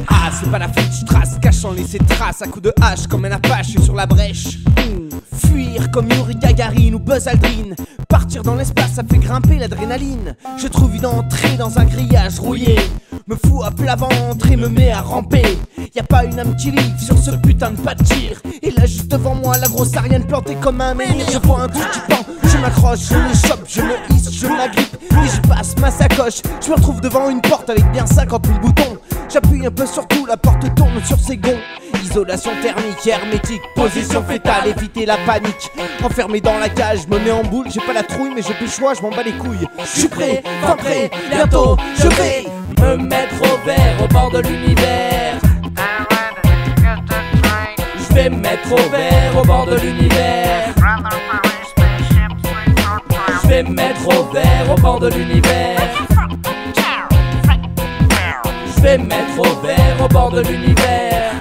Ah, c'est pas la fête, je trace, cachant laisser trace à coups de hache comme un apache sur la brèche. Fuir comme Yuri Gagarin ou Buzz Aldrin. Partir dans l'espace, ça fait grimper l'adrénaline. Je trouve une entrée dans un grillage rouillé. Me fous à plat ventre et me mets à ramper. Y'a pas une âme qui livre sur ce putain de pas de tir. Et là juste devant moi, la grosse Ariane plantée comme un menhir. Je vois un truc qui pend, je m'accroche, je le chope, je me hisse, je m'agrippe. Et je passe ma sacoche, je me retrouve devant une porte avec bien 50 000 boutons. J'appuie un peu sur tout, la porte tourne sur ses gonds. Isolation thermique, hermétique, position fétale, éviter la panique. Enfermé dans la cage, je me mets en boule, j'ai pas la trouille mais j'ai plus le choix, je m'en bats les couilles. Je suis prêt, fin prêt, bientôt je vais me mettre au vert au bord de l'univers. Je vais me mettre au vert au bord de l'univers. Je vais me mettre au vert au bord de l'univers. Je vais me mettre au vert au bord de l'univers.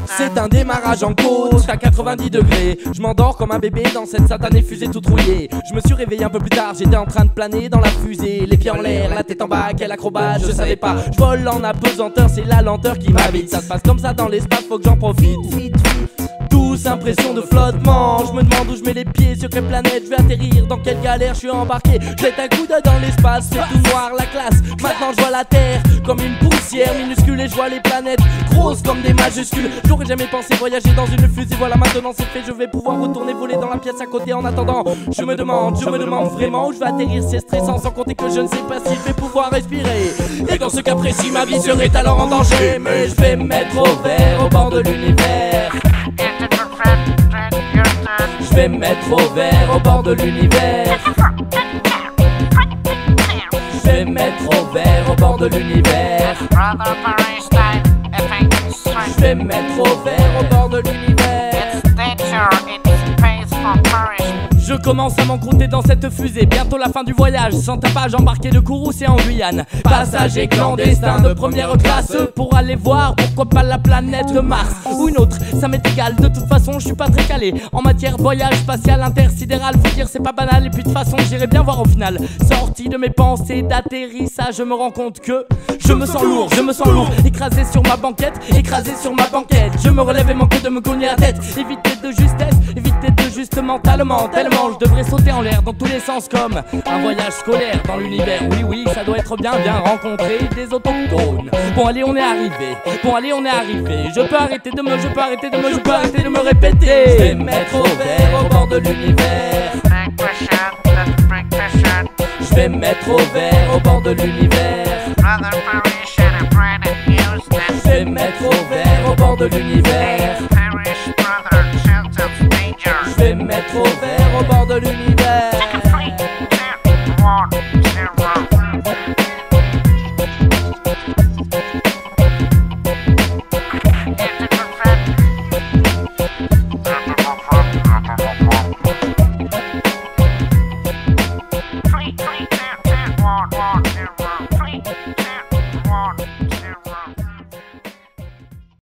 C'est un démarrage en côte à 90 degrés. Je m'endors comme un bébé dans cette satanée fusée toute rouillée. Je me suis réveillé un peu plus tard, j'étais en train de planer dans la fusée. Les pieds en l'air, la tête en bas, quel acrobate, je savais pas. Je vole en apesanteur, c'est la lenteur qui m'habite. Ça se passe comme ça dans l'espace, faut que j'en profite. Douce impression de flottement. Je me demande où je mets les pieds, sur quelle planète je vais atterrir, dans quelle galère je suis embarqué. Jette un coup d'œil dans l'espace, c'est tout noir la classe. Maintenant je vois la terre comme une poussière minuscule et je vois les planètes grosses comme des majuscules. J'aurais jamais pensé voyager dans une fusée, voilà maintenant c'est fait. Je vais pouvoir retourner voler dans la pièce à côté. En attendant, je me demande vraiment où je vais atterrir. C'est stressant sans compter que je ne sais pas si je vais pouvoir respirer. Et dans ce cas précis ma vie serait alors en danger. Mais je vais me mettre au vert au bord de l'univers. Je vais me mettre au vert au bord de l'univers. Je vais me mettre au vert au bord de l'univers. Je vais me mettre au vert au bord de l'univers. Je commence à m'encrouter dans cette fusée, bientôt la fin du voyage. Sans tapage, embarqué de Kourou, c'est en Guyane. Passager clandestin de première classe pour aller voir, pourquoi pas la planète Mars ou une autre, ça m'est égal. De toute façon, je suis pas très calé en matière voyage spatial intersidéral. Faut dire c'est pas banal et puis de toute façon j'irai bien voir au final. Sorti de mes pensées d'atterrissage, je me rends compte que je me sens lourd, écrasé sur ma banquette, écrasé sur ma banquette. Je me relève et manque de me cogner la tête. Éviter de justesse, éviter de juste mentalement. Tellement je devrais sauter en l'air dans tous les sens comme un voyage scolaire dans l'univers. Oui, ça doit être bien rencontrer des autochtones. Bon allez on est arrivé, je peux arrêter de me répéter. Je vais me mettre au vert au bord de l'univers. Je vais me mettre au vert au bord de l'univers. Je vais me mettre au vert au bord de l'univers.